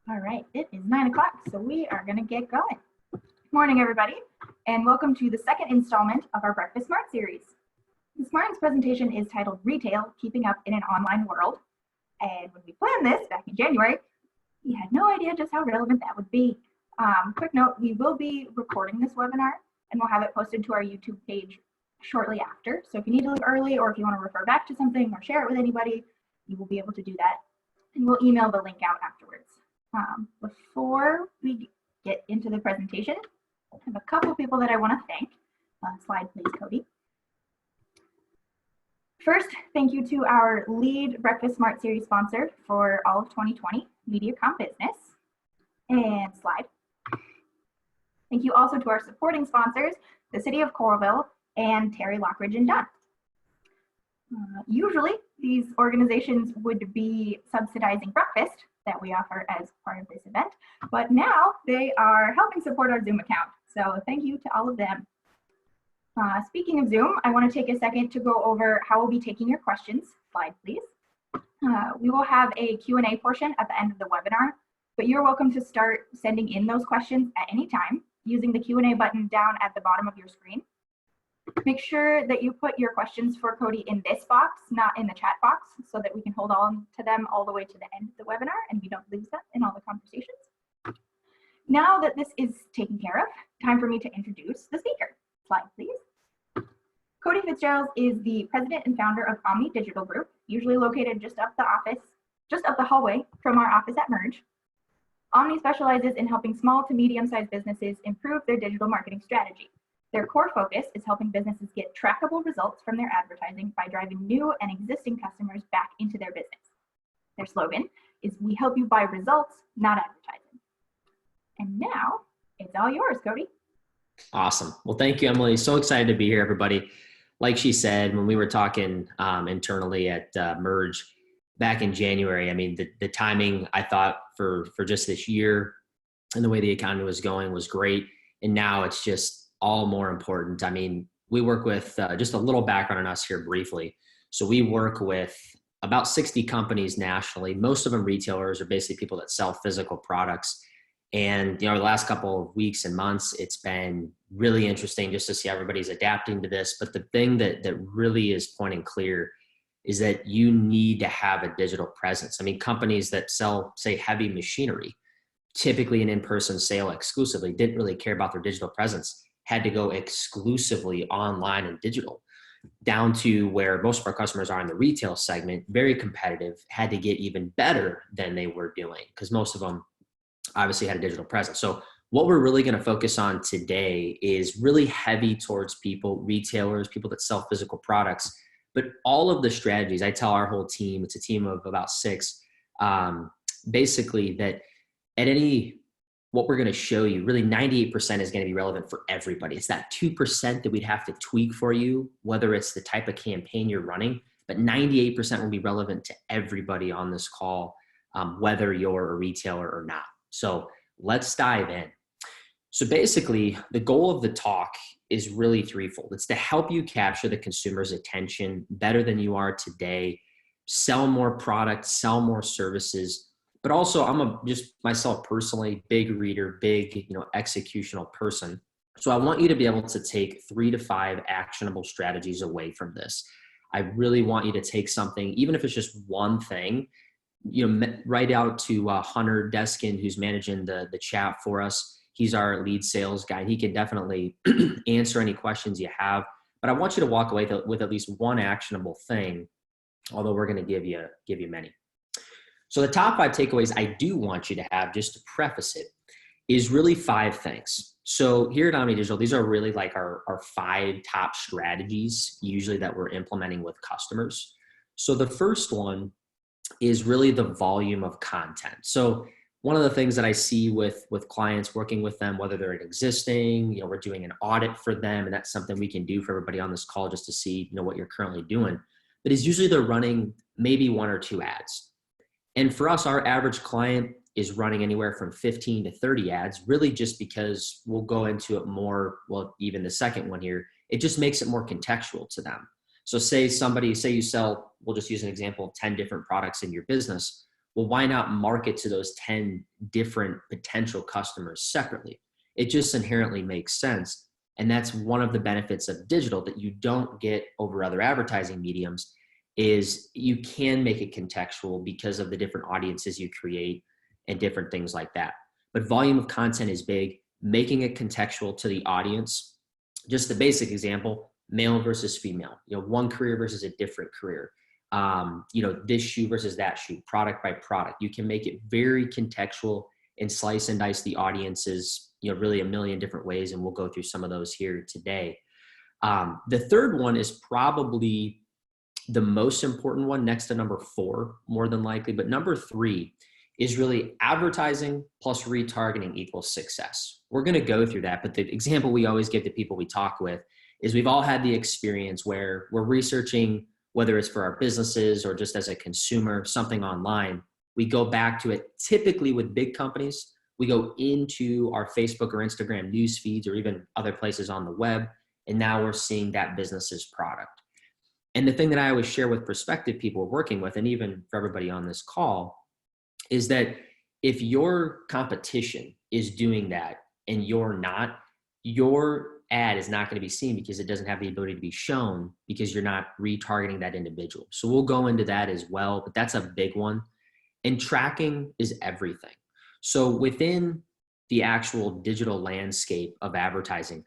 All right, it is 9 o'clock, so we are going to get going. Morning, everybody, and welcome to the second installment of our Breakfast Smart series. This morning's presentation is titled Retail, Keeping Up in an Online World. And when we planned this back in January, we had no idea just how relevant that would be. Quick note, we will be recording this webinar and we'll have it posted to our YouTube page shortly after. So if you need to leave early or if you want to refer back to something or share it with anybody, you will be able to do that. And we'll email the link out afterwards. Before we get into the presentation, I have a couple people that I want to thank. Slide please, Cody. First, thank you to our lead Breakfast Smart Series sponsor for all of 2020, Cont Business. And slide. Thank you also to our supporting sponsors, the City of Coralville and Terry Lockridge and Dunn. Usually, these organizations would be subsidizing breakfast that we offer as part of this event, but now they are helping support our Zoom account. So thank you to all of them. Speaking of Zoom, I want to take a second to go over how we'll be taking your questions. Slide, please. We will have a Q&A portion at the end of the webinar, but you're welcome to start sending in those questions at any time using the Q&A button down at the bottom of your screen. Make sure that you put your questions for Cody in this box, not in the chat box, so that we can hold on to them all the way to the end of the webinar and we don't lose them in all the conversations. Now that this is taken care of, time for me to introduce the speaker. Slide, please. Cody Fitzgerald is the president and founder of Omni Digital Group, usually located just up the hallway from our office at Merge. Omni specializes in helping small to medium-sized businesses improve their digital marketing strategy. Their core focus is helping businesses get trackable results from their advertising by driving new and existing customers back into their business. Their slogan is, "We help you buy results, not advertising." And now it's all yours, Cody. Awesome. Well, thank you, Emily. So excited to be here, everybody. Like she said, when we were talking internally at Merge back in January, I mean, the timing I thought for just this year and the way the economy was going was great. And now it's just all more important. I mean, we work with just a little background on us here briefly. So we work with about 60 companies nationally. Most of them retailers, or basically people that sell physical products. And the last couple of weeks and months, it's been really interesting just to see how everybody's adapting to this. But the thing that really is pointing clear is that you need to have a digital presence. I mean, companies that sell, say, heavy machinery, typically an in-person sale exclusively, didn't really care about their digital presence, had to go exclusively online and digital, down to where most of our customers are in the retail segment, very competitive, had to get even better than they were doing because most of them obviously had a digital presence. So what we're really going to focus on today is really heavy towards people, retailers, people that sell physical products, but all of the strategies. I tell our whole team, it's a team of about 6, basically that what we're going to show you, really 98% is going to be relevant for everybody. It's that 2% that we'd have to tweak for you, whether it's the type of campaign you're running, but 98% will be relevant to everybody on this call, whether you're a retailer or not. So let's dive in. So basically, the goal of the talk is really threefold. It's to help you capture the consumer's attention better than you are today, sell more products, sell more services. But also, I'm just myself personally, big reader, big, executional person. So I want you to be able to take 3 to 5 actionable strategies away from this. I really want you to take something, even if it's just one thing, write out to Hunter Deskin, who's managing the chat for us. He's our lead sales guy. He can definitely answer any questions you have. But I want you to walk away with at least one actionable thing, although we're going to give you many. So the top 5 takeaways I do want you to have, just to preface it, is really 5 things. So here at Omni Digital, these are really like our 5 top strategies, usually that we're implementing with customers. So the first one is really the volume of content. So one of the things that I see with clients, working with them, whether they're existing, we're doing an audit for them, and that's something we can do for everybody on this call just to see, what you're currently doing. But it's usually they're running maybe 1 or 2 ads. And for us, our average client is running anywhere from 15 to 30 ads, really just because we'll go into it more, well, even the second one here, it just makes it more contextual to them. So say you sell, we'll just use an example of 10 different products in your business. Well, why not market to those 10 different potential customers separately? It just inherently makes sense. And that's one of the benefits of digital that you don't get over other advertising mediums, is you can make it contextual because of the different audiences you create and different things like that. But volume of content is big. Making it contextual to the audience. Just the basic example, male versus female, one career versus a different career. This shoe versus that shoe, product by product. You can make it very contextual and slice and dice the audiences, really a million different ways. And we'll go through some of those here today. The third one is probably the most important one, next to number 4, more than likely. But number 3 is really advertising plus retargeting equals success. We're going to go through that. But the example we always give to people we talk with is we've all had the experience where we're researching, whether it's for our businesses or just as a consumer, something online. We go back to it. Typically with big companies, we go into our Facebook or Instagram news feeds or even other places on the web. And now we're seeing that business's product. And the thing that I always share with prospective people we're working with, and even for everybody on this call, is that if your competition is doing that and you're not, your ad is not going to be seen because it doesn't have the ability to be shown because you're not retargeting that individual. So we'll go into that as well, but that's a big one. And tracking is everything. So within the actual digital landscape of advertising,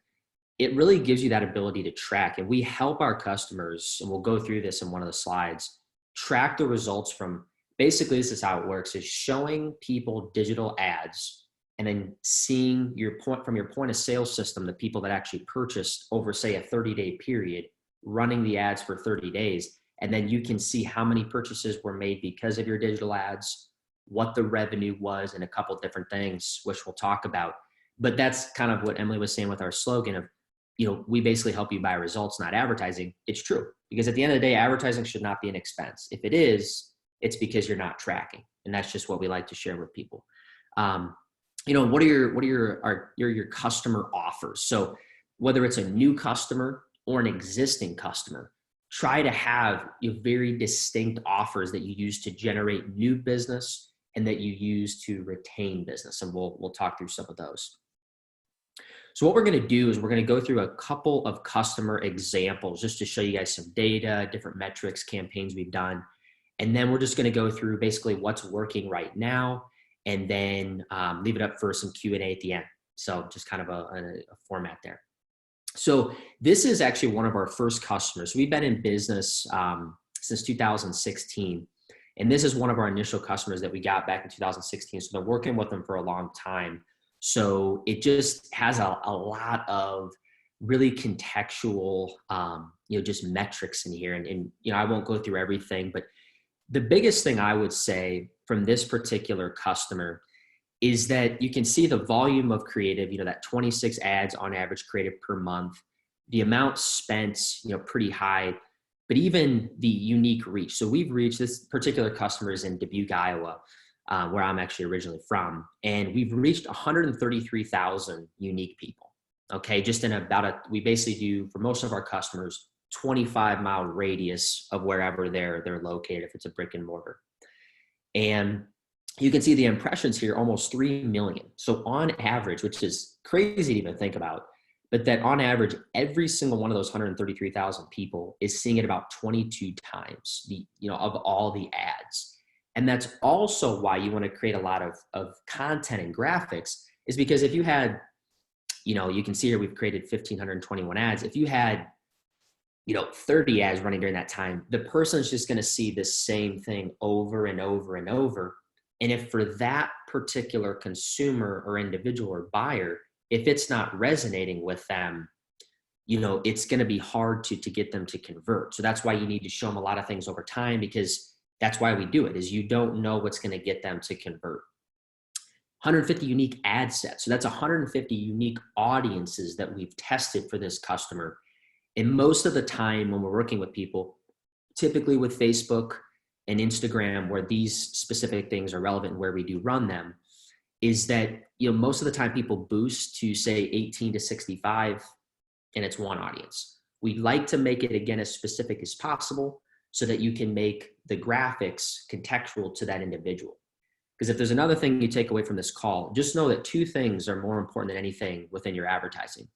it really gives you that ability to track. And we help our customers, and we'll go through this in one of the slides, track the results from, basically this is how it works, is showing people digital ads and then seeing from your point of sale system, the people that actually purchased over, say, a 30-day period, running the ads for 30 days. And then you can see how many purchases were made because of your digital ads, what the revenue was, and a couple different things, which we'll talk about. But that's kind of what Emily was saying with our slogan of, we basically help you buy results, not advertising. It's true. Because at the end of the day, advertising should not be an expense. If it is, it's because you're not tracking. And that's just what we like to share with people. What are your customer offers? So whether it's a new customer or an existing customer, try to have very distinct offers that you use to generate new business and that you use to retain business. And we'll talk through some of those. So what we're going to do is we're going to go through a couple of customer examples just to show you guys some data, different metrics, campaigns we've done. And then we're just going to go through basically what's working right now, and then leave it up for some Q&A at the end. So just kind of a format there. So this is actually one of our first customers. We've been in business since 2016. And this is one of our initial customers that we got back in 2016. So they're working with them for a long time. So it just has a lot of really contextual, just metrics in here. And I won't go through everything, but the biggest thing I would say from this particular customer is that you can see the volume of creative, that 26 ads on average creative per month, the amount spent, pretty high, but even the unique reach. So we've reached, this particular customer is in Dubuque, Iowa, where I'm actually originally from. And we've reached 133,000 unique people. Okay. Just in we basically do, for most of our customers, 25-mile radius of wherever they're located, if it's a brick and mortar. And you can see the impressions here, almost 3 million. So on average, which is crazy to even think about, but that on average, every single one of those 133,000 people is seeing it about 22 times of all the ads. And that's also why you want to create a lot of content and graphics, is because if you had, you can see here, we've created 1,521 ads. If you had 30 ads running during that time, the person's just going to see the same thing over and over and over. And if for that particular consumer or individual or buyer, if it's not resonating with them, it's going to be hard to get them to convert. So that's why you need to show them a lot of things over time, because that's why we do it, is you don't know what's going to get them to convert. 150 unique ad sets. So that's 150 unique audiences that we've tested for this customer. And most of the time when we're working with people, typically with Facebook and Instagram, where these specific things are relevant and where we do run them, is that, most of the time people boost to say 18 to 65 and it's one audience. We like to make it, again, as specific as possible, so that you can make the graphics contextual to that individual. Because if there's another thing you take away from this call, just know that two things are more important than anything within your advertising.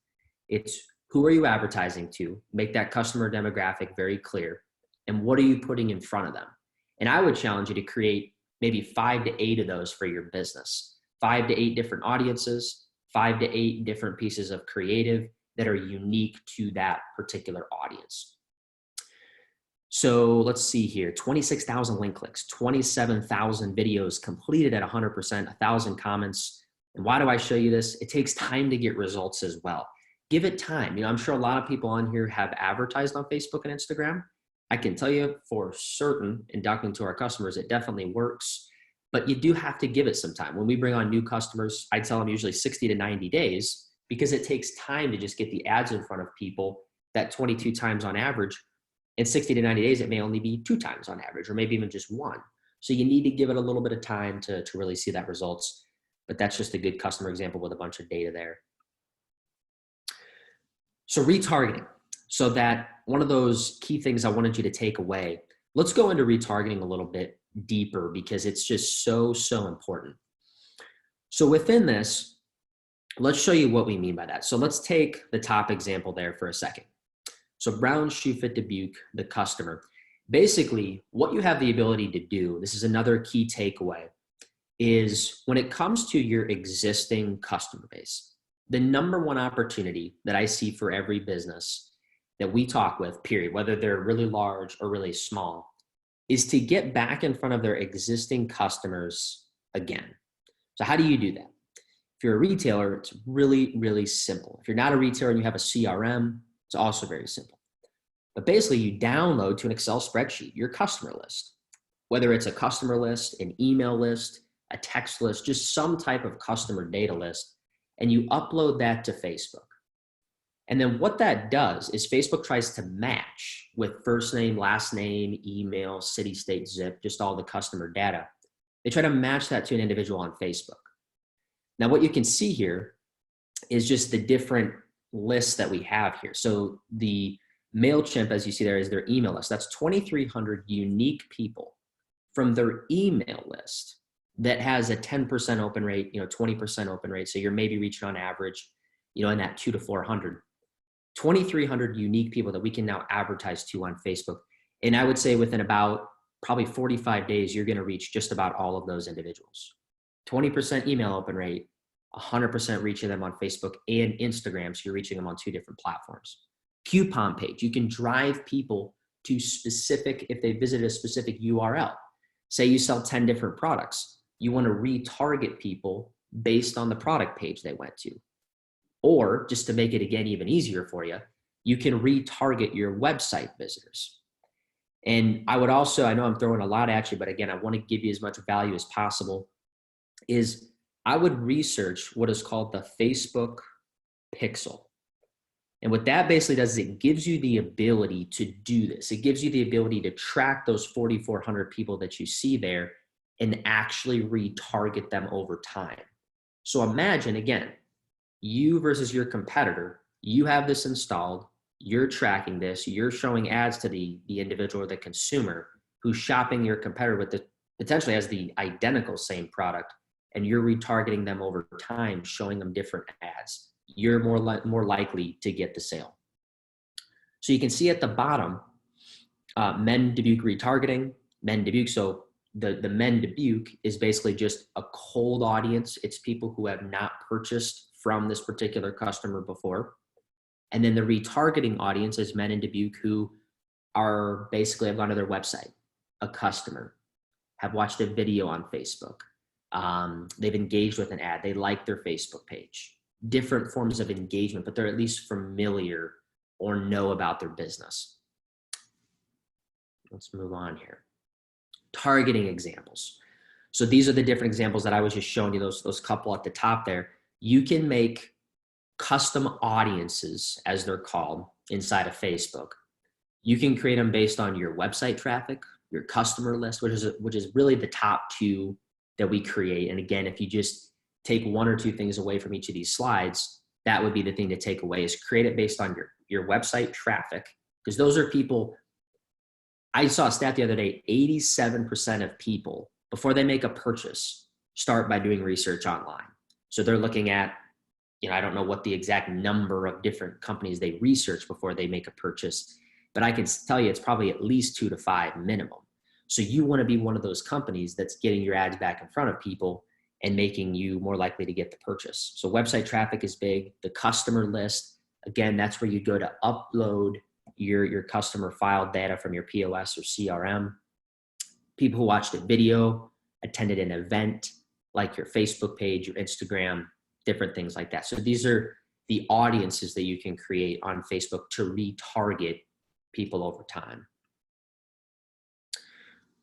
It's who are you advertising to? Make that customer demographic very clear. And what are you putting in front of them? And I would challenge you to create maybe 5 to 8 of those for your business. 5 to 8 different audiences, 5 to 8 different pieces of creative that are unique to that particular audience. So let's see here, 26,000 link clicks, 27,000 videos completed at 100%, 1,000 comments. And why do I show you this? It takes time to get results as well. Give it time. I'm sure a lot of people on here have advertised on Facebook and Instagram. I can tell you for certain, in talking to our customers, it definitely works, but you do have to give it some time. When we bring on new customers, I tell them usually 60 to 90 days because it takes time to just get the ads in front of people. That 22 times on average. In 60 to 90 days, it may only be 2 times on average, or maybe even just 1. So you need to give it a little bit of time to really see that results. But that's just a good customer example with a bunch of data there. So retargeting. So that one of those key things I wanted you to take away. Let's go into retargeting a little bit deeper because it's just so important. So within this, let's show you what we mean by that. So let's take the top example there for a second. So Brown Shoe Fit Dubuque, the customer. Basically, what you have the ability to do, this is another key takeaway, is when it comes to your existing customer base, the number one opportunity that I see for every business that we talk with, period, whether they're really large or really small, is to get back in front of their existing customers again. So how do you do that? If you're a retailer, it's really simple. If you're not a retailer and you have a CRM, it's also very simple. But basically, you download to an Excel spreadsheet your customer list, whether it's a customer list, an email list, a text list, just some type of customer data list, and you upload that to Facebook. And then what that does is Facebook tries to match with first name, last name, email, city, state, zip, just all the customer data. They try to match that to an individual on Facebook. Now, what you can see here is just the different lists that we have here. So the MailChimp, as you see there, is their email list. That's 2,300 unique people from their email list that has a 10% open rate, 20% open rate. So you're maybe reaching on average, in that 200 to 400. 2,300 unique people that we can now advertise to on Facebook. And I would say within about probably 45 days, you're going to reach just about all of those individuals. 20% email open rate, 100% reaching them on Facebook and Instagram. So you're reaching them on 2 different platforms. Coupon page, you can drive people to specific, if they visit a specific URL. Say you sell 10 different products. You want to retarget people based on the product page they went to. Or just to make it again even easier for you, you can retarget your website visitors. And I would also, I know I'm throwing a lot at you, but again, I want to give you as much value as possible, is I would research what is called the Facebook Pixel. And what that basically does is it gives you the ability to do this. It gives you the ability to track those 4,400 people that you see there and actually retarget them over time. So imagine, again, you versus your competitor, you have this installed, you're tracking this, you're showing ads to the individual or the consumer who's shopping your competitor with potentially has the identical same product, and you're retargeting them over time, showing them different ads. You're more likely to get the sale. So you can see at the bottom, Men Dubuque retargeting, Men Dubuque. So the Men Dubuque is basically just a cold audience. It's people who have not purchased from this particular customer before. And then the retargeting audience is Men in Dubuque who are basically have gone to their website, a customer, have watched a video on Facebook. They've engaged with an ad. They like their Facebook page. Different forms of engagement, but they're at least familiar or know about their business. Let's move on here. Targeting examples. So these are the different examples that I was just showing you, those couple at the top there. You can make custom audiences, as they're called, inside of Facebook. You can create them based on your website traffic, your customer list, which is really the top 2 that we create. And again, if you just take 1 or 2 things away from each of these slides, that would be the thing to take away, is create it based on your website traffic, because those are people. I saw a stat the other day, 87% of people, before they make a purchase, start by doing research online. So they're looking at, I don't know what the exact number of different companies they research before they make a purchase, but I can tell you it's probably at least 2 to 5 minimum. So you want to be one of those companies that's getting your ads back in front of people and making you more likely to get the purchase. So website traffic is big. The customer list, again, that's where you go to upload your customer file data from your POS or CRM. People who watched a video, attended an event, like your Facebook page, your Instagram, different things like that. So these are the audiences that you can create on Facebook to retarget people over time.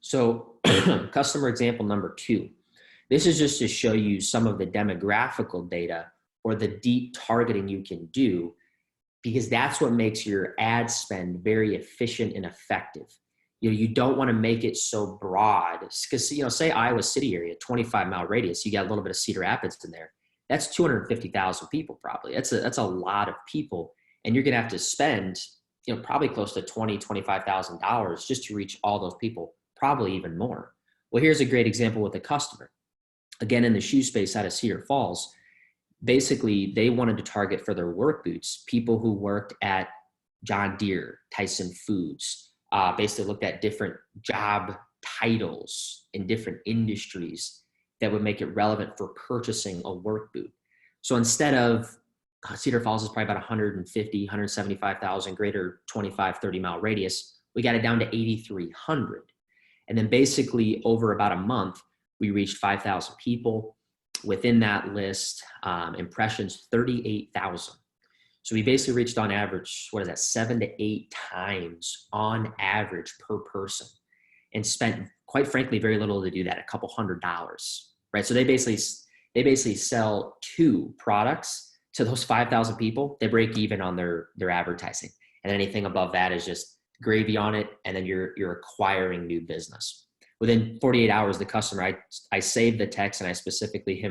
So customer example number 2. This is just to show you some of the demographical data or the deep targeting you can do, because that's what makes your ad spend very efficient and effective. You don't want to make it so broad, because, say Iowa City area, 25-mile radius, you got a little bit of Cedar Rapids in there. That's 250,000 people probably. That's a lot of people. And you're going to have to spend, probably close to $20,000, $25,000 just to reach all those people, probably even more. Well, here's a great example with a customer. Again, in the shoe space out of Cedar Falls, basically they wanted to target for their work boots people who worked at John Deere, Tyson Foods, basically looked at different job titles in different industries that would make it relevant for purchasing a work boot. So instead of Cedar Falls is probably about 150, 175,000, greater 25, 30-mile radius, we got it down to 8,300. And then basically over about a month, we reached 5,000 people. Within that list, impressions, 38,000. So we basically reached on average, 7 to 8 times on average per person, and spent, quite frankly, very little to do that, a couple $100, right? So they basically sell 2 products to those 5,000 people. They break even on their advertising, and anything above that is just gravy on it, and then you're acquiring new business. Within 48 hours, the customer, I saved the text, and I specifically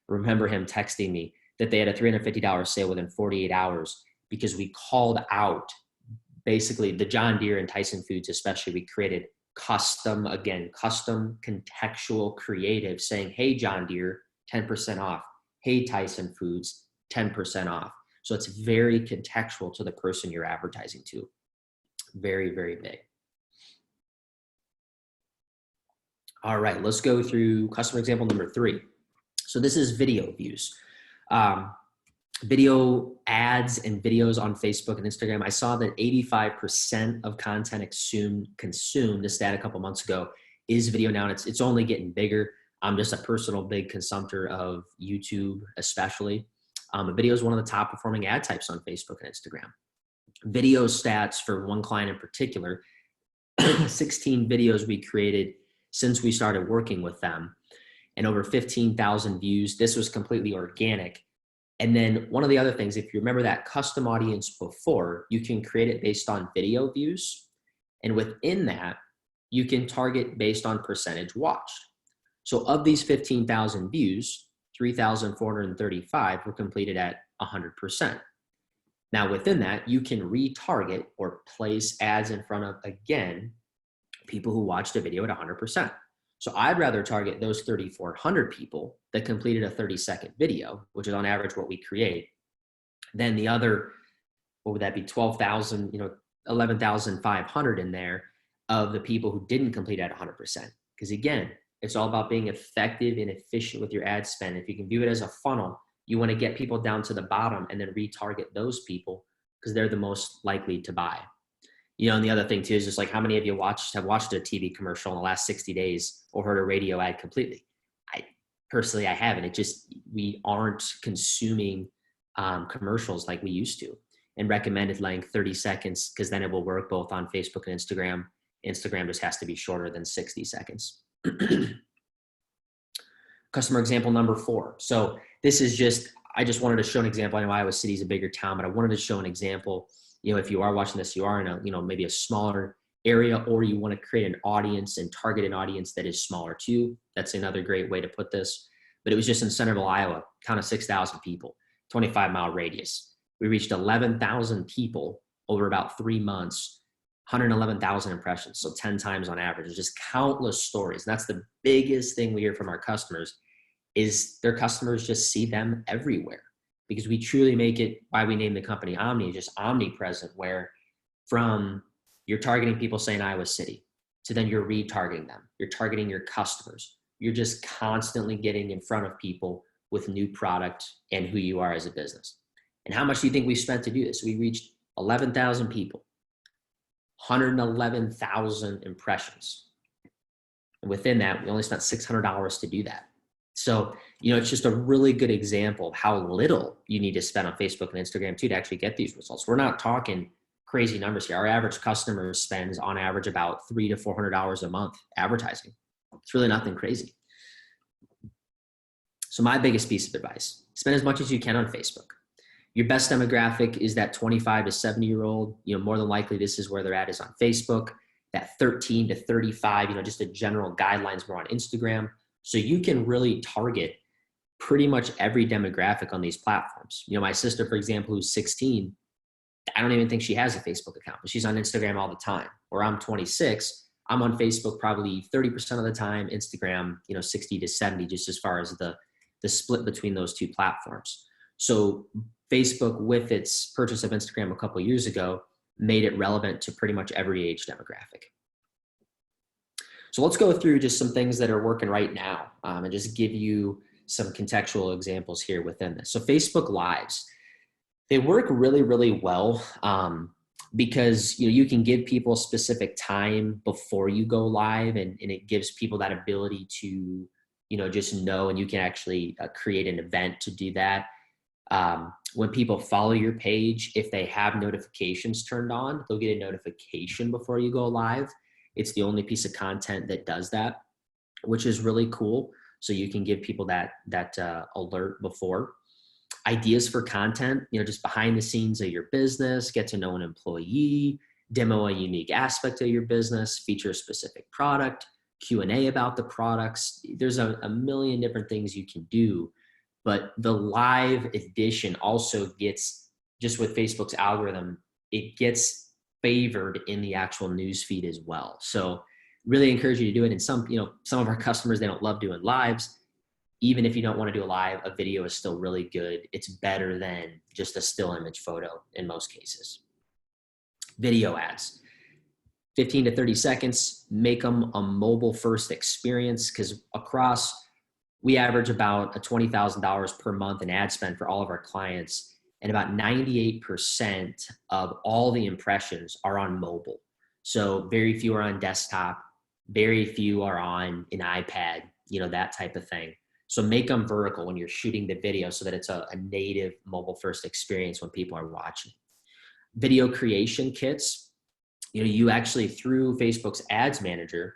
remember him texting me that they had a $350 sale within 48 hours because we called out basically the John Deere and Tyson Foods, especially. We created custom contextual creative saying, hey, John Deere, 10% off. Hey, Tyson Foods, 10% off. So it's very contextual to the person you're advertising to. Very, very big. All right, let's go through customer example number 3. So this is video views. Video ads and videos on Facebook and Instagram. I saw that 85% of content consumed, this stat a couple months ago, is video now, and it's only getting bigger. I'm just a personal big consumptor of YouTube, especially. Video is one of the top performing ad types on Facebook and Instagram. Video stats for one client in particular, 16 videos we created since we started working with them, and over 15,000 views. This was completely organic. And then one of the other things, if you remember that custom audience before, you can create it based on video views. And within that, you can target based on percentage watched. So of these 15,000 views, 3,435 were completed at 100%. Now within that, you can retarget or place ads in front of, again, people who watched a video at 100%. So I'd rather target those 3,400 people that completed a 30-second video, which is on average what we create, than the other, what would that be, 12,000, 11,500 in there of the people who didn't complete at 100%. Because again, it's all about being effective and efficient with your ad spend. If you can view it as a funnel, you want to get people down to the bottom and then retarget those people because they're the most likely to buy. And the other thing too is just like, how many of you have watched a TV commercial in the last 60 days or heard a radio ad completely? I haven't. We aren't consuming commercials like we used to. And recommended length 30 seconds, because then it will work both on Facebook and Instagram. Instagram just has to be shorter than 60 seconds. Customer example number 4. So this is I just wanted to show an example. I know Iowa City is a bigger town, but I wanted to show an example. If you are watching this, you are in a, maybe a smaller area, or you want to create an audience and target an audience that is smaller too. That's another great way to put this. But it was just in Centerville, Iowa, count of 6,000 people, 25-mile radius. We reached 11,000 people over about 3 months 111,000 impressions. So 10 times on average. There's just countless stories. And that's the biggest thing we hear from our customers is their customers just see them everywhere, because we truly make it why we name the company Omni, just omnipresent, where from you're targeting people saying Iowa City to then you're retargeting them. You're targeting your customers. You're just constantly getting in front of people with new product and who you are as a business. And how much do you think we spent to do this? We reached 11,000 people, 111,000 impressions. And within that, we only spent $600 to do that. So, it's just a really good example of how little you need to spend on Facebook and Instagram too to actually get these results. We're not talking crazy numbers here. Our average customer spends on average about $300 to $400 a month advertising. It's really nothing crazy. So my biggest piece of advice, spend as much as you can on Facebook. Your best demographic is that 25 to 70-year-old. More than likely this is where they're at, is on Facebook. That 13 to 35, just a general guidelines more on Instagram. So you can really target pretty much every demographic on these platforms. My sister, for example, who's 16, I don't even think she has a Facebook account, but she's on Instagram all the time. Or I'm 26, I'm on Facebook probably 30% of the time, Instagram, 60 to 70, just as far as the split between those two platforms. So Facebook, with its purchase of Instagram a couple of years ago, made it relevant to pretty much every age demographic. So let's go through just some things that are working right now, and just give you some contextual examples here within this. So Facebook Lives, they work really, really well, because you can give people a specific time before you go live, and it gives people that ability to just know, and you can actually create an event to do that. When people follow your page, if they have notifications turned on, they'll get a notification before you go live. It's the only piece of content that does that, which is really cool. So you can give people that alert before. Ideas for content, just behind the scenes of your business, get to know an employee, demo a unique aspect of your business, feature a specific product, Q&A about the products. There's a million different things you can do, but the live edition also gets, just with Facebook's algorithm, it gets favored in the actual news feed as well. So really encourage you to do it. And some of our customers, they don't love doing lives. Even if you don't want to do a live, a video is still really good. It's better than just a still image photo in most cases. Video ads, 15 to 30 seconds, make them a mobile first experience, because we average about $20,000 per month in ad spend for all of our clients. And about 98% of all the impressions are on mobile. So very few are on desktop, very few are on an iPad, that type of thing. So make them vertical when you're shooting the video so that it's a native mobile first experience when people are watching. Video creation kits, you actually, through Facebook's ads manager,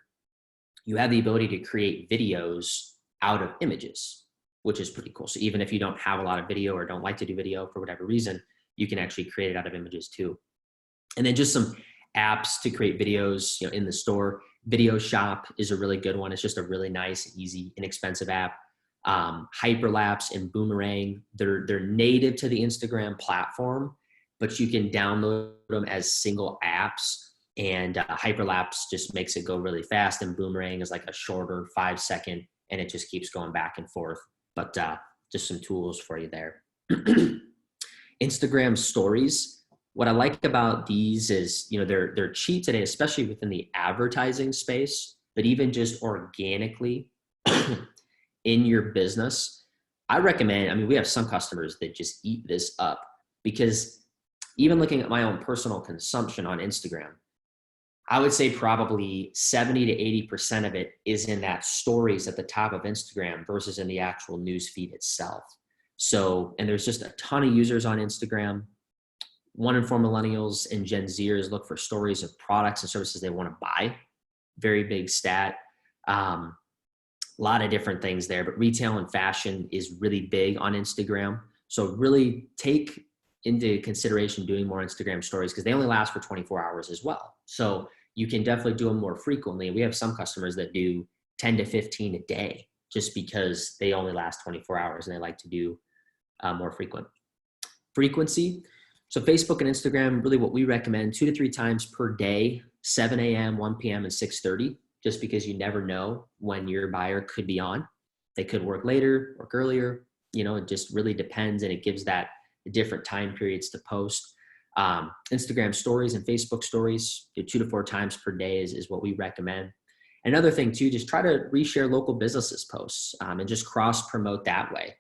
you have the ability to create videos out of images, which is pretty cool. So even if you don't have a lot of video or don't like to do video for whatever reason, you can actually create it out of images too. And then just some apps to create videos, in the store. Video Shop is a really good one. It's just a really nice, easy, inexpensive app. Hyperlapse and Boomerang, they're native to the Instagram platform, but you can download them as single apps. And Hyperlapse just makes it go really fast, and Boomerang is like a shorter 5-second, and it just keeps going back and forth. But just some tools for you there. Instagram stories. What I like about these is, they're cheap today, especially within the advertising space, but even just organically in your business, I recommend, we have some customers that just eat this up, because even looking at my own personal consumption on Instagram, I would say probably 70 to 80% of it is in that stories at the top of Instagram versus in the actual news feed itself. So, and there's just a ton of users on Instagram. 1 in 4 millennials and Gen Zers look for stories of products and services they want to buy. Very big stat. A lot of different things there, but retail and fashion is really big on Instagram. So really take into consideration doing more Instagram stories, because they only last for 24 hours as well. So you can definitely do them more frequently. We have some customers that do 10 to 15 a day, just because they only last 24 hours and they like to do more frequent. Frequency, So Facebook and Instagram, really what we recommend 2 to 3 times per day, 7 a.m., 1 p.m., and 6:30, just because you never know when your buyer could be on. They could work later, work earlier. It just really depends, and it gives that different time periods to post. Instagram stories and Facebook stories, 2 to 4 times per day is what we recommend. Another thing too, just try to reshare local businesses posts and just cross promote that way.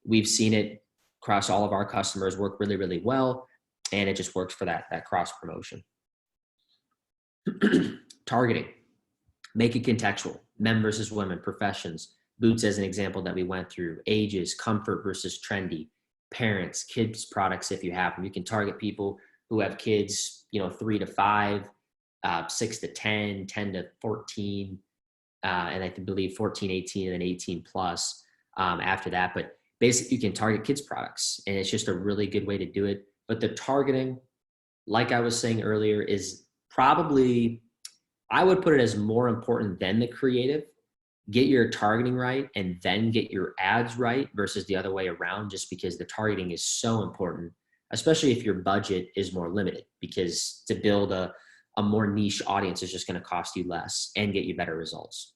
We've seen it across all of our customers work really, really well, and it just works for that cross promotion. Targeting, make it contextual, men versus women, professions, boots as an example that we went through, ages, comfort versus trendy, parents, kids products if you have them. You can target people who have kids, 3 to 5, 6 to 10, 10 to 14, and I believe 14, 18, and then 18 plus after that. But basically, you can target kids products, and it's just a really good way to do it. But the targeting, like I was saying earlier, is probably, I would put it as more important than the creative. Get your targeting right and then get your ads right versus the other way around, just because the targeting is so important, especially if your budget is more limited, because to build a more niche audience is just going to cost you less and get you better results.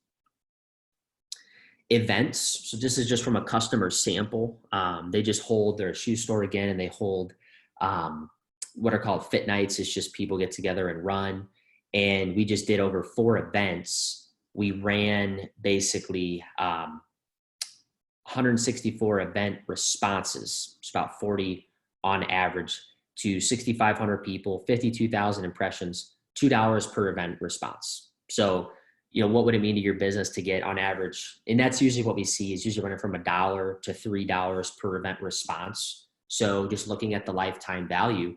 Events. So this is just from a customer sample. They just hold their shoe store again, and they hold what are called fit nights. It's just people get together and run. And we just did over 4 events. We ran basically 164 event responses. It's about 40 on average to 6,500 people, 52,000 impressions, $2 per event response. So, what would it mean to your business to get on average? And that's usually what we see is usually running from $1 to $3 per event response. So just looking at the lifetime value,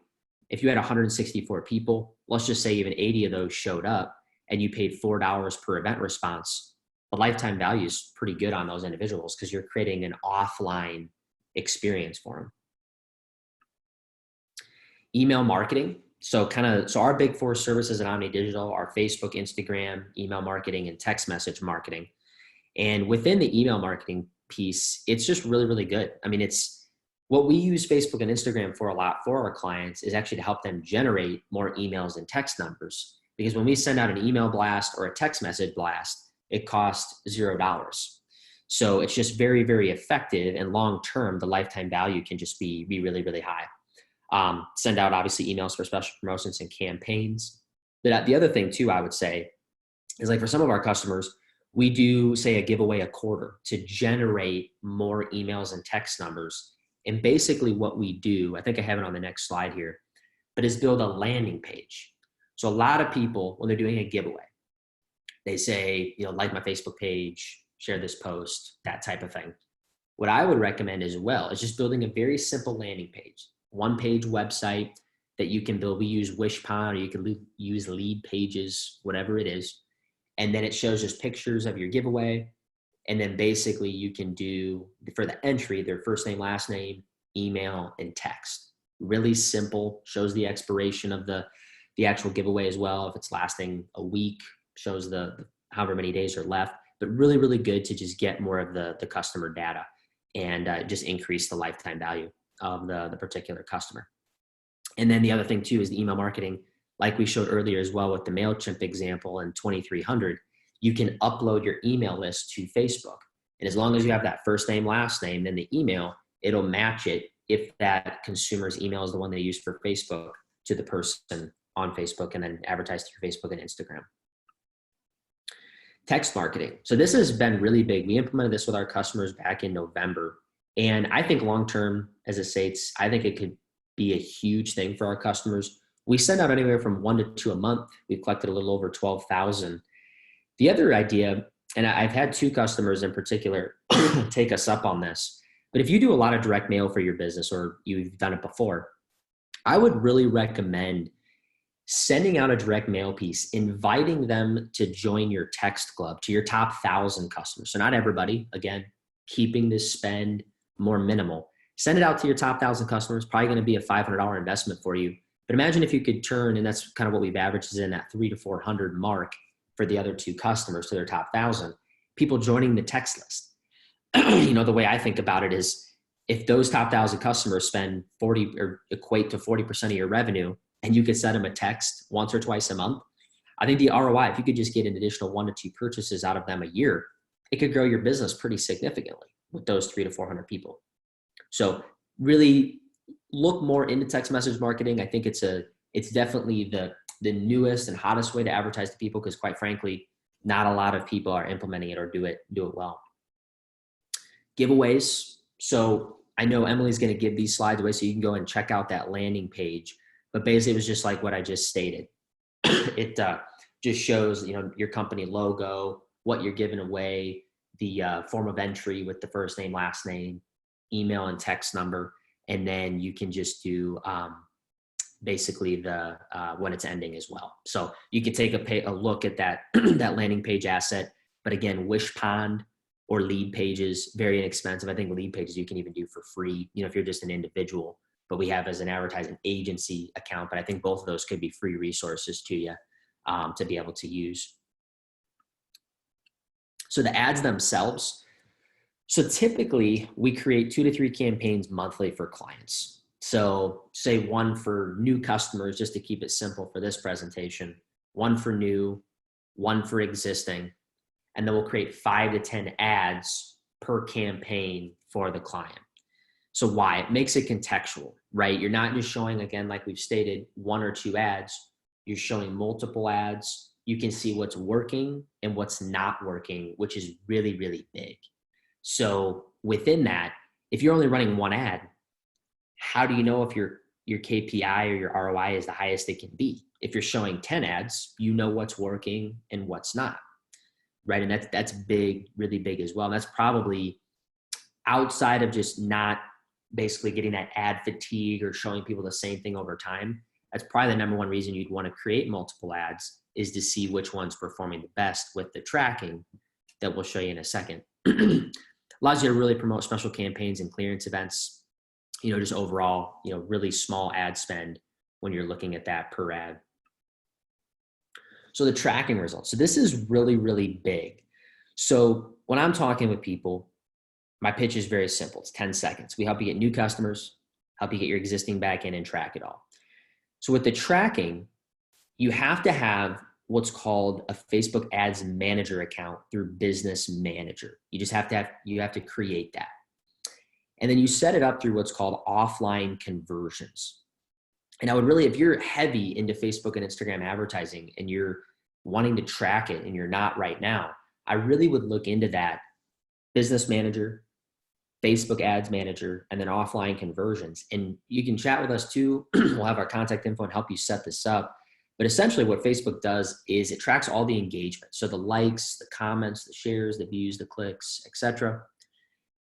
if you had 164 people, let's just say even 80 of those showed up and you paid $4 per event response, the lifetime value is pretty good on those individuals because you're creating an offline experience for them. Email marketing. So our big 4 services at Omni Digital are Facebook, Instagram, email marketing, and text message marketing. And within the email marketing piece, it's just really, really good. I mean, it's what we use Facebook and Instagram for a lot for our clients is actually to help them generate more emails and text numbers. Because when we send out an email blast or a text message blast, it costs $0. So it's just very, very effective, and long-term, the lifetime value can just be really, really high. Send out obviously emails for special promotions and campaigns. But the other thing too, I would say, is like for some of our customers, we do say a giveaway a quarter to generate more emails and text numbers. And basically what we do, I think I have it on the next slide here, but is build a landing page. So a lot of people, when they're doing a giveaway, they say, like my Facebook page, share this post, that type of thing. What I would recommend as well is just building a very simple landing page, 1-page website that you can build. We use Wishpond, or you can use Lead Pages, whatever it is. And then it shows just pictures of your giveaway. And then basically you can do, for the entry, their first name, last name, email, and text. Really simple, shows the expiration of the actual giveaway as well. If it's lasting a week, shows the however many days are left. But really, really good to just get more of the customer data and just increase the lifetime value of the particular customer. And then the other thing too is the email marketing, like we showed earlier as well with the MailChimp example in 2300, you can upload your email list to Facebook. And as long as you have that first name, last name, then the email, it'll match it if that consumer's email is the one they use for Facebook to the person on Facebook, and then advertise through Facebook and Instagram. Text marketing. So this has been really big. We implemented this with our customers back in November. And I think long-term, as it states, I think it could be a huge thing for our customers. We send out anywhere from 1 to 2 a month. We've collected a little over 12,000. The other idea, and I've had 2 customers in particular take us up on this, but if you do a lot of direct mail for your business, or you've done it before, I would really recommend sending out a direct mail piece, inviting them to join your text club, to your top 1,000 customers. So not everybody, again, keeping this spend more minimal. Send it out to your top 1,000 customers, probably going to be a $500 investment for you. But imagine if you could turn, and that's kind of what we've averaged, is in that 300 to 400 mark for the other 2 customers to their top 1,000, people joining the text list. The way I think about it is if those top 1,000 customers spend 40 or equate to 40% of your revenue, and you could send them a text once or twice a month, I think the ROI, if you could just get an additional 1 to 2 purchases out of them a year, it could grow your business pretty significantly with those 300 to 400 people. So really look more into text message marketing. I think it's definitely the newest and hottest way to advertise to people, because quite frankly, not a lot of people are implementing it or do it well. Giveaways. So I know Emily's going to give these slides away so you can go and check out that landing page. But basically, it was just like what I just stated. It just shows, your company logo, what you're giving away, the form of entry with the first name, last name, email and text number. And then you can just do basically the when it's ending as well. So you can take a look at that, that landing page asset. But again, Wishpond or lead pages, very inexpensive. I think lead pages you can even do for free, if you're just an individual. But we have as an advertising agency account. But I think both of those could be free resources to you to be able to use. So the ads themselves. So typically we create 2 to 3 campaigns monthly for clients. So say one for new customers, just to keep it simple for this presentation, one for new, one for existing, and then we'll create 5 to 10 ads per campaign for the client. So why? It makes it contextual, right? You're not just showing, again, like we've stated, 1 or 2 ads. You're showing multiple ads. You can see what's working and what's not working, which is really, really big. So within that, if you're only running 1 ad, how do you know if your KPI or your ROI is the highest it can be? If you're showing 10 ads, you know what's working and what's not, right? And that's big, really big as well. And that's probably outside of just not basically getting that ad fatigue or showing people the same thing over time. That's probably the number one reason you'd want to create multiple ads, is to see which one's performing the best with the tracking that we'll show you in a second. Allows you to really promote special campaigns and clearance events, just overall, really small ad spend when you're looking at that per ad. So the tracking results. So this is really, really big. So when I'm talking with people, my pitch is very simple. It's 10 seconds. We help you get new customers, help you get your existing back in and track it all. So with the tracking, you have to have what's called a Facebook Ads Manager account through Business Manager. You just have to create that. And then you set it up through what's called offline conversions. And I would really, if you're heavy into Facebook and Instagram advertising and you're wanting to track it and you're not right now, I really would look into that Business Manager, Facebook Ads Manager, and then offline conversions. And you can chat with us too. We'll have our contact info and help you set this up. But essentially what Facebook does is it tracks all the engagement. So the likes, the comments, the shares, the views, the clicks, etc.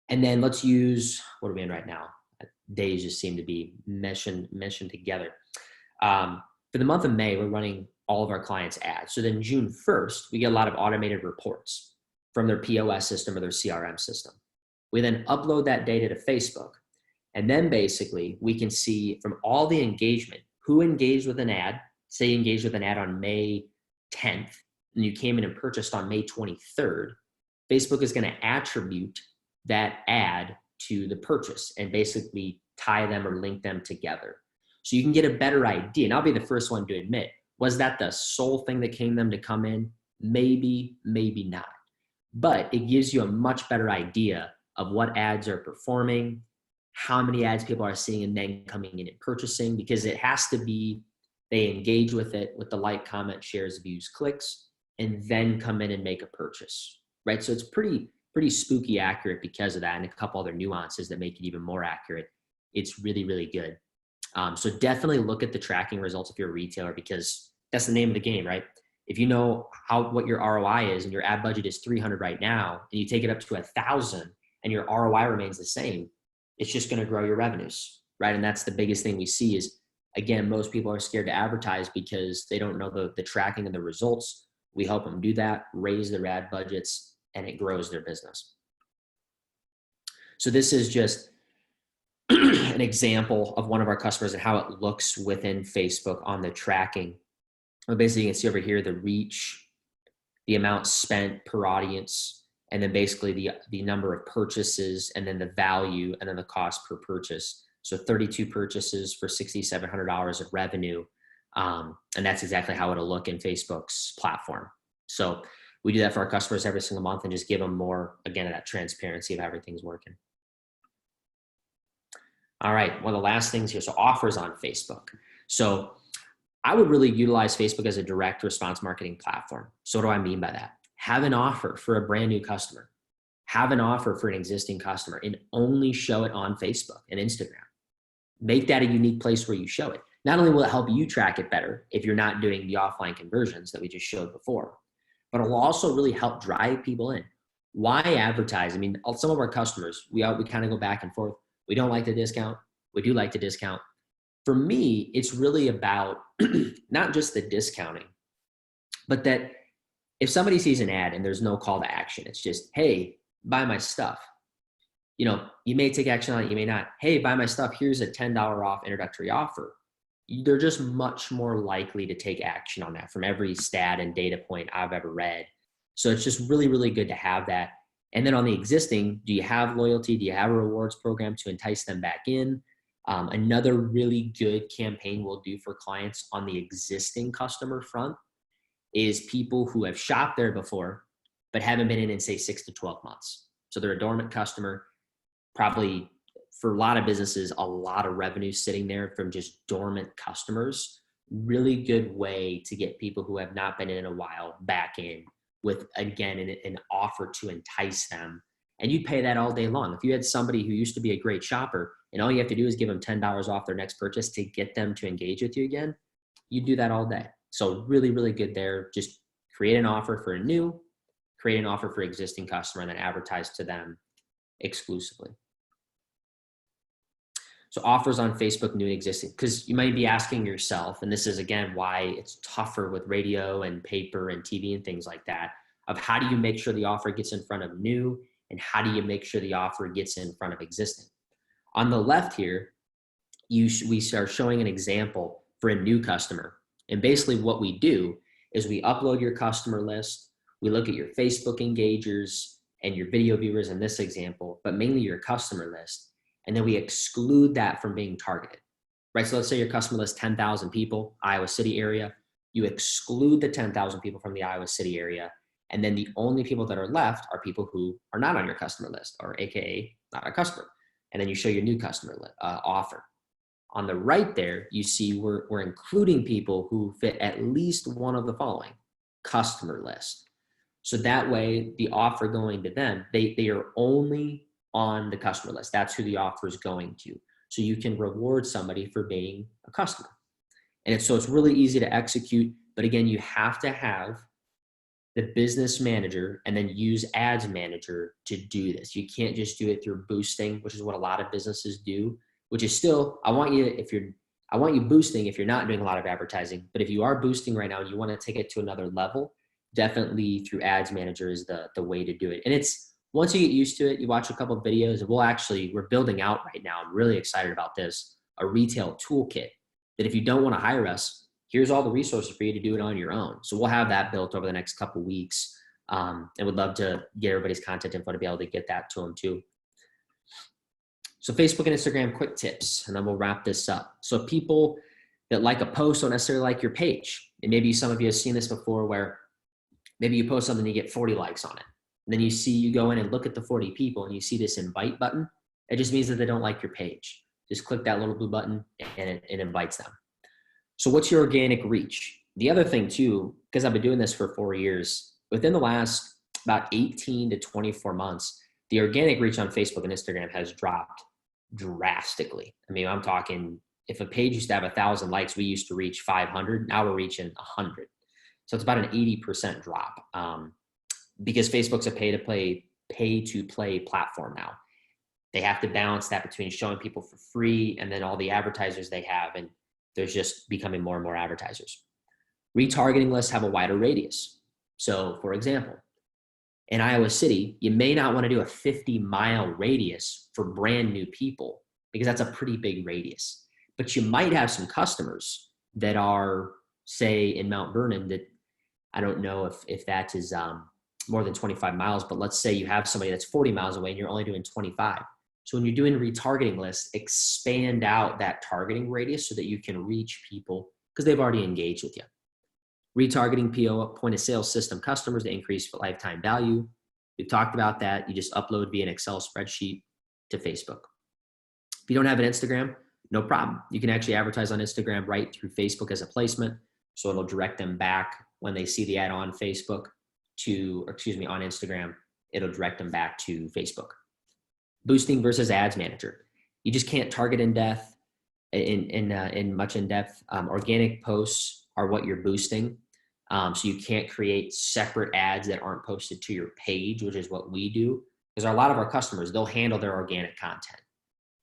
And then let's use, what are we in right now? Days just seem to be meshing together. For the month of May, we're running all of our clients' ads. So then June 1st, we get a lot of automated reports from their POS system or their CRM system. We then upload that data to Facebook. And then basically we can see from all the engagement, who engaged with an ad. Say you engaged with an ad on May 10th and you came in and purchased on May 23rd, Facebook is going to attribute that ad to the purchase and basically tie them or link them together. So you can get a better idea. And I'll be the first one to admit, was that the sole thing that came them to come in? Maybe, maybe not. But it gives you a much better idea of what ads are performing, how many ads people are seeing and then coming in and purchasing, because it has to be they engage with it with the like, comment, shares, views, clicks, and then come in and make a purchase, right? So it's pretty spooky accurate because of that, and a couple other nuances that make it even more accurate. It's really, really good. So definitely look at the tracking results if you're a retailer, because that's the name of the game, right? If you know what your ROI is and your ad budget is 300 right now, and you take it up to 1,000 and your ROI remains the same, it's just going to grow your revenues, right? And that's the biggest thing we see is, again, most people are scared to advertise because they don't know the tracking and the results. We help them do that, raise their ad budgets, and it grows their business. So this is just an example of one of our customers and how it looks within Facebook on the tracking. Basically, you can see over here the reach, the amount spent per audience, and then basically the number of purchases, and then the value, and then the cost per purchase. So 32 purchases for $6,700 of revenue. And that's exactly how it'll look in Facebook's platform. So we do that for our customers every single month and just give them more, again, of that transparency of how everything's working. All right, one of the last things here, so offers on Facebook. So I would really utilize Facebook as a direct response marketing platform. So what do I mean by that? Have an offer for a brand new customer. Have an offer for an existing customer, and only show it on Facebook and Instagram. Make that a unique place where you show it. Not only will it help you track it better if you're not doing the offline conversions that we just showed before, but it will also really help drive people in. Why advertise? I mean, some of our customers, we kind of go back and forth. We don't like the discount. We do like the discount. For me, it's really about not just the discounting, but that if somebody sees an ad and there's no call to action, it's just, hey, buy my stuff. You know, you may take action on it, you may not. Hey, buy my stuff. Here's a $10 off introductory offer. They're just much more likely to take action on that from every stat and data point I've ever read. So it's just really, really good to have that. And then on the existing, do you have loyalty? Do you have a rewards program to entice them back in? Another really good campaign we'll do for clients on the existing customer front is people who have shopped there before, but haven't been in say 6 to 12 months. So they're a dormant customer, probably for a lot of businesses, a lot of revenue sitting there from just dormant customers. Really good way to get people who have not been in a while back in with, again, an offer to entice them. And you'd pay that all day long. If you had somebody who used to be a great shopper and all you have to do is give them $10 off their next purchase to get them to engage with you again, you do that all day. So really, really good there. Just create an offer for a new, create an offer for existing customer, and then advertise to them exclusively. So offers on Facebook, new and existing, because you might be asking yourself, and this is again why it's tougher with radio and paper and TV and things like that, of how do you make sure the offer gets in front of new, and how do you make sure the offer gets in front of existing? On the left here, we are showing an example for a new customer. And basically what we do is we upload your customer list, we look at your Facebook engagers and your video viewers in this example, but mainly your customer list. And then we exclude that from being targeted, right? So let's say your customer list, 10,000 people, Iowa City area. You exclude the 10,000 people from the Iowa City area. And then the only people that are left are people who are not on your customer list, or AKA not a customer. And then you show your new customer offer. On the right there, you see we're including people who fit at least one of the following: customer list. So that way the offer going to them, they are only on the customer list. That's who the offer is going to. So you can reward somebody for being a customer. And it's really easy to execute, but again, you have to have the business manager and then use ads manager to do this. You can't just do it through boosting, which is what a lot of businesses do, which is still, I want you boosting if you're not doing a lot of advertising, but if you are boosting right now and you want to take it to another level, definitely through ads manager is the way to do it. And it's, once you get used to it, you watch a couple of videos, and we're building out right now, I'm really excited about this, a retail toolkit that if you don't want to hire us, here's all the resources for you to do it on your own. So we'll have that built over the next couple of weeks, and would love to get everybody's contact info to be able to get that to them too. So Facebook and Instagram quick tips, and then we'll wrap this up. So people that like a post don't necessarily like your page. And maybe some of you have seen this before where maybe you post something and you get 40 likes on it. And then you go in and look at the 40 people and you see this invite button. It just means that they don't like your page. Just click that little blue button and it invites them. So what's your organic reach? The other thing too, because I've been doing this for 4 years, within the last about 18 to 24 months, the organic reach on Facebook and Instagram has dropped drastically. I mean, I'm talking, if a page used to have 1,000 likes, we used to reach 500. Now we're reaching 100. So it's about an 80% drop, because Facebook's a pay-to-play platform now. They have to balance that between showing people for free and then all the advertisers they have, and there's just becoming more and more advertisers. Retargeting lists have a wider radius. So for example, in Iowa City, you may not want to do a 50-mile radius for brand new people because that's a pretty big radius. But you might have some customers that are, say, in Mount Vernon that I don't know if that is more than 25 miles, but let's say you have somebody that's 40 miles away and you're only doing 25. So when you're doing retargeting lists, expand out that targeting radius so that you can reach people because they've already engaged with you. Retargeting PO, point of sale system customers to increase lifetime value. We've talked about that. You just upload via an Excel spreadsheet to Facebook. If you don't have an Instagram, no problem. You can actually advertise on Instagram right through Facebook as a placement. So it'll direct them back when they see the ad on Facebook on Instagram, it'll direct them back to Facebook. Boosting versus ads manager. You just can't target in depth. Organic posts are what you're boosting. So you can't create separate ads that aren't posted to your page, which is what we do. Because a lot of our customers, they'll handle their organic content.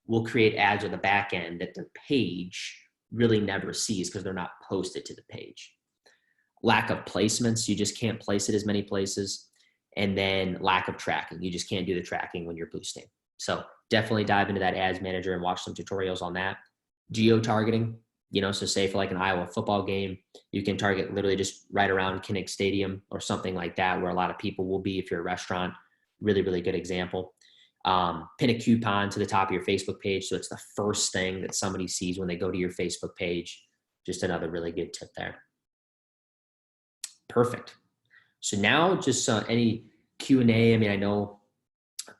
We'll create ads on the back end that their page really never sees because they're not posted to the page. Lack of placements, you just can't place it as many places. And then lack of tracking, you just can't do the tracking when you're boosting. So definitely dive into that ads manager and watch some tutorials on that. Geo-targeting, so say for like an Iowa football game, you can target literally just right around Kinnick Stadium or something like that where a lot of people will be if you're a restaurant. Really, really good example. Pin a coupon to the top of your Facebook page so it's the first thing that somebody sees when they go to your Facebook page. Just another really good tip there. Perfect. So now just any Q&A. I mean, I know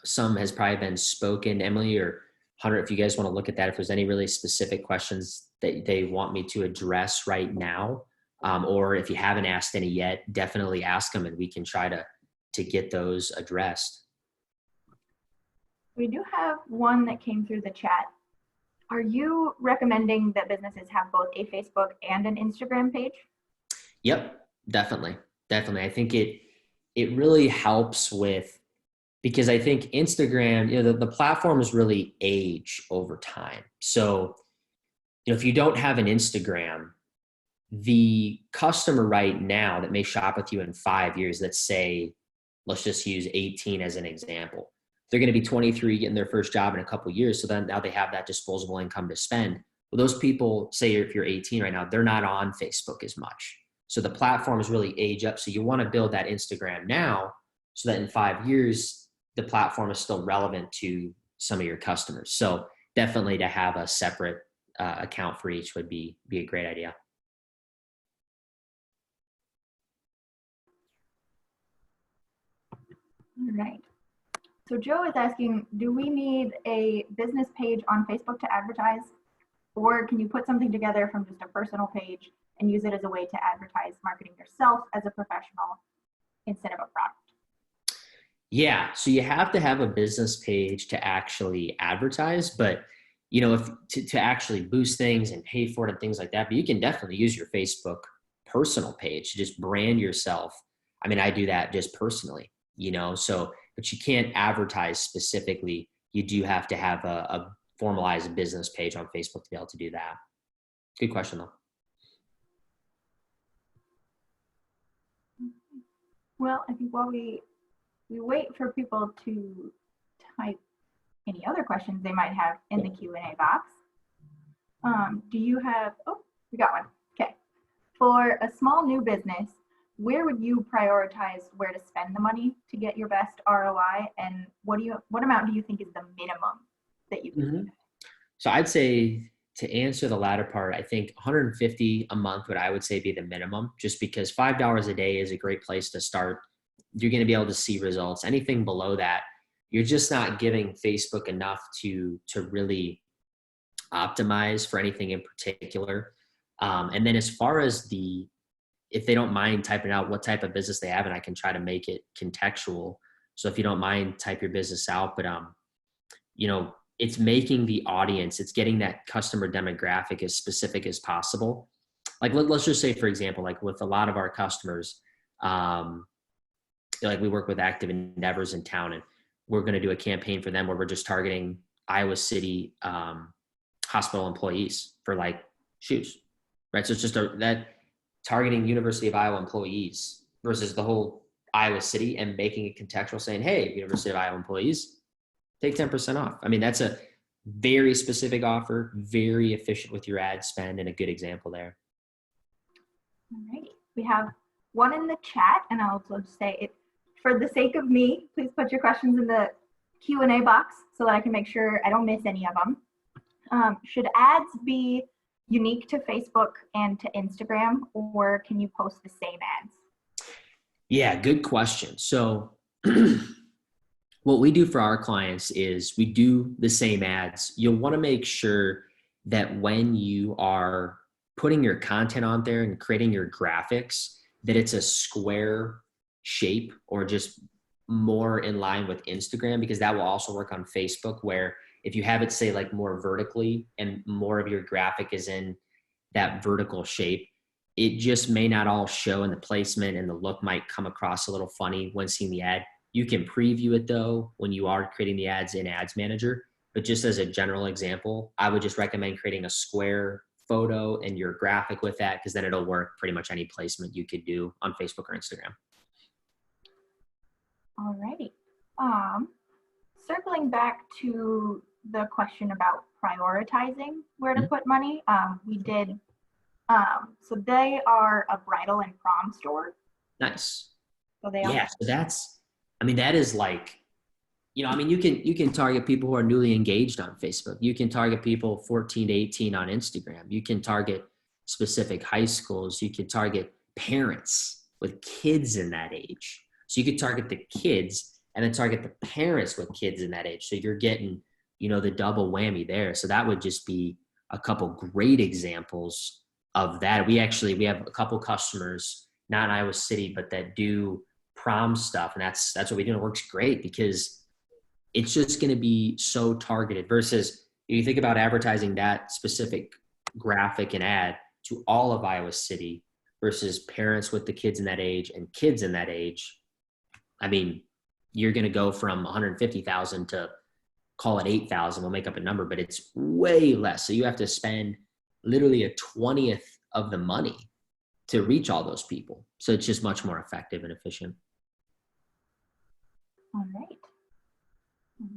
some has probably been spoken. Emily or Hunter, if you guys want to look at that, if there's any really specific questions that they want me to address right now, or if you haven't asked any yet, definitely ask them and we can try to get those addressed. We do have one that came through the chat. Are you recommending that businesses have both a Facebook and an Instagram page? Yep, definitely. I think it really helps with, because I think Instagram, the platforms really age over time. So, if you don't have an Instagram, the customer right now that may shop with you in 5 years, let's just use 18 as an example. They're going to be 23 getting their first job in a couple of years. So then now they have that disposable income to spend. Well, those people, say if you're 18 right now, they're not on Facebook as much. So the platforms really age up. So you want to build that Instagram now so that in 5 years, the platform is still relevant to some of your customers. So definitely to have a separate account for each would be a great idea. All right. So Joe is asking, do we need a business page on Facebook to advertise? Or can you put something together from just a personal page and use it as a way to advertise marketing yourself as a professional instead of a product? Yeah, so you have to have a business page to actually advertise, but if to actually boost things and pay for it and things like that, but you can definitely use your Facebook personal page to just brand yourself. I mean, I do that just personally, but you can't advertise specifically. You do have to have a formalized business page on Facebook to be able to do that. Good question though. Well, I think while we wait for people to type any other questions they might have in the Q&A box, do you have, we got one. Okay. For a small new business, where would you prioritize where to spend the money to get your best ROI? And what amount do you think is the minimum that you can do? So I'd say, to answer the latter part, I think $150 a month would, I would say, be the minimum, just because $5 a day is a great place to start. You're going to be able to see results. Anything below that, you're just not giving Facebook enough to really optimize for anything in particular. And then as far as if they don't mind typing out what type of business they have, and I can try to make it contextual. So if you don't mind, type your business out, but it's making the audience, it's getting that customer demographic as specific as possible. Like let's just say, for example, like with a lot of our customers, like we work with Active Endeavors in town, and we're going to do a campaign for them where we're just targeting Iowa City hospital employees for like shoes, right? So it's just that targeting University of Iowa employees versus the whole Iowa City, and making it contextual, saying, hey, University of Iowa employees, take 10% off. I mean, that's a very specific offer, very efficient with your ad spend, and a good example there. All right. We have one in the chat, and I'll also say it for the sake of me, please put your questions in the Q&A box so that I can make sure I don't miss any of them. Should ads be unique to Facebook and to Instagram, or can you post the same ads? Yeah, good question. So what we do for our clients is we do the same ads. You'll want to make sure that when you are putting your content on there and creating your graphics, that it's a square shape or just more in line with Instagram, because that will also work on Facebook, where if you have it say like more vertically and more of your graphic is in that vertical shape, it just may not all show, and the placement and the look might come across a little funny when seeing the ad. You can preview it though when you are creating the ads in Ads Manager, but just as a general example, I would just recommend creating a square photo and your graphic with that, because then it'll work pretty much any placement you could do on Facebook or Instagram. Alrighty. Circling back to the question about prioritizing where to put money, we did. So they are a bridal and prom store. Nice. So they yeah. So that is like, you can target people who are newly engaged on Facebook. You can target people 14 to 18 on Instagram. You can target specific high schools. You can target parents with kids in that age. So you could target the kids and then target the parents with kids in that age. So you're getting, the double whammy there. So that would just be a couple great examples of that. We have a couple customers, not in Iowa City, but that do prom stuff. And that's what we do. And it works great because it's just going to be so targeted versus you think about advertising that specific graphic and ad to all of Iowa City versus parents with the kids in that age and kids in that age. I mean, you're going to go from 150,000 to call it 8,000. We'll make up a number, but it's way less. So you have to spend literally a 20th of the money to reach all those people. So it's just much more effective and efficient. All right. Okay.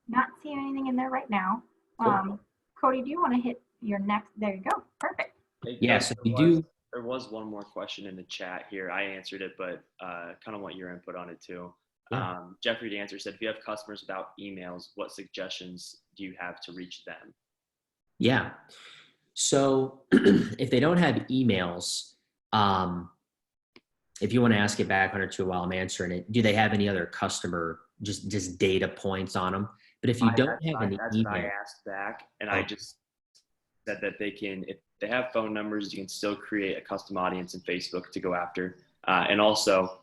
Not seeing anything in there right now. Cool. Cody, do you want to hit your next? There you go. Perfect. Yeah, so we do. There was one more question in the chat here. I answered it, but kind of want your input on it too. Yeah. Jeffrey to answer said, if you have customers without emails, what suggestions do you have to reach them? Yeah. So if they don't have emails, if you want to ask it back 1 or 2 while I'm answering it, do they have any other customer, just data points on them? But if you don't have any that's email, what I asked back, and I just said that they can, if they have phone numbers, you can still create a custom audience in Facebook to go after. And also,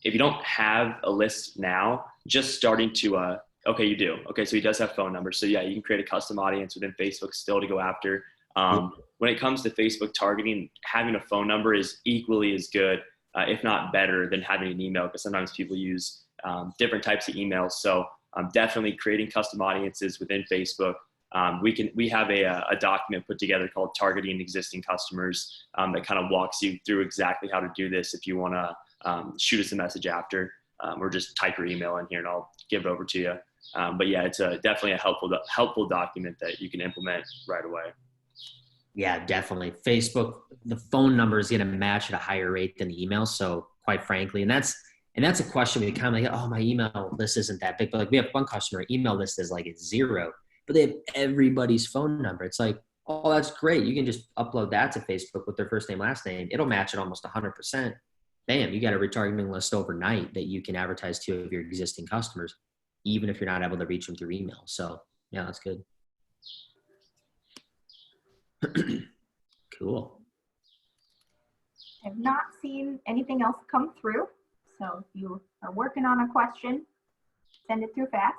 if you don't have a list now, just starting to, okay, you do. Okay, so he does have phone numbers. So yeah, you can create a custom audience within Facebook still to go after. When it comes to Facebook targeting, having a phone number is equally as good, if not better, than having an email, because sometimes people use different types of emails. So definitely creating custom audiences within Facebook. We have a document put together called Targeting Existing Customers that kind of walks you through exactly how to do this if you want to shoot us a message after, or just type your email in here and I'll give it over to you. But yeah, it's definitely a helpful document that you can implement right away. Yeah, definitely. Facebook, the phone number is going to match at a higher rate than the email. So quite frankly, and that's a question we kind of like, oh, my email list isn't that big, but like we have one customer email list is like it's 0, but they have everybody's phone number. It's like, oh, that's great. You can just upload that to Facebook with their first name, last name. It'll match at almost 100%. Bam, you got a retargeting list overnight that you can advertise to of your existing customers, even if you're not able to reach them through email. So yeah, that's good. Cool. I've not seen anything else come through. So if you are working on a question, send it through fast.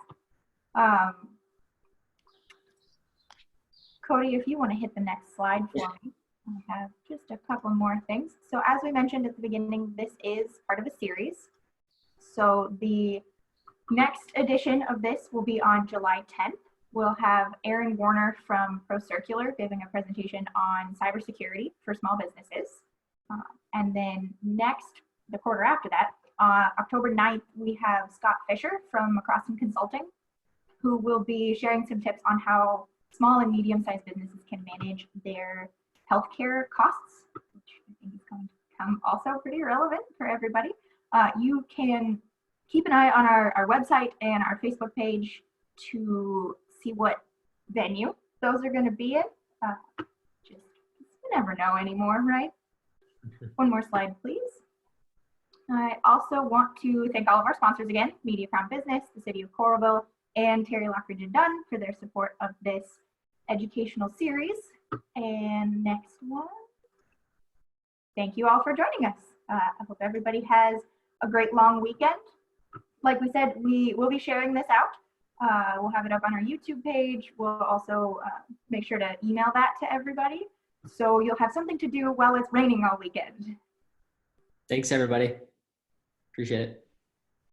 Cody, if you want to hit the next slide for me, I have just a couple more things. So as we mentioned at the beginning, this is part of a series. So the next edition of this will be on July 10th. We'll have Aaron Warner from ProCircular giving a presentation on cybersecurity for small businesses. And then the quarter after that, October 9th, we have Scott Fisher from Across Consulting, who will be sharing some tips on how small and medium-sized businesses can manage their healthcare costs, which I think is going to become also pretty relevant for everybody. You can keep an eye on our website and our Facebook page to see what venue those are going to be in. Just you never know anymore, right? One more slide, please. I also want to thank all of our sponsors again, Media Crown Business, the City of Coralville, and Terry Lockridge and Dunn for their support of this educational series. And next one. Thank you all for joining us. I hope everybody has a great long weekend. Like we said, we will be sharing this out. We'll have it up on our YouTube page. We'll also make sure to email that to everybody. So you'll have something to do while it's raining all weekend. Thanks, everybody. Appreciate it.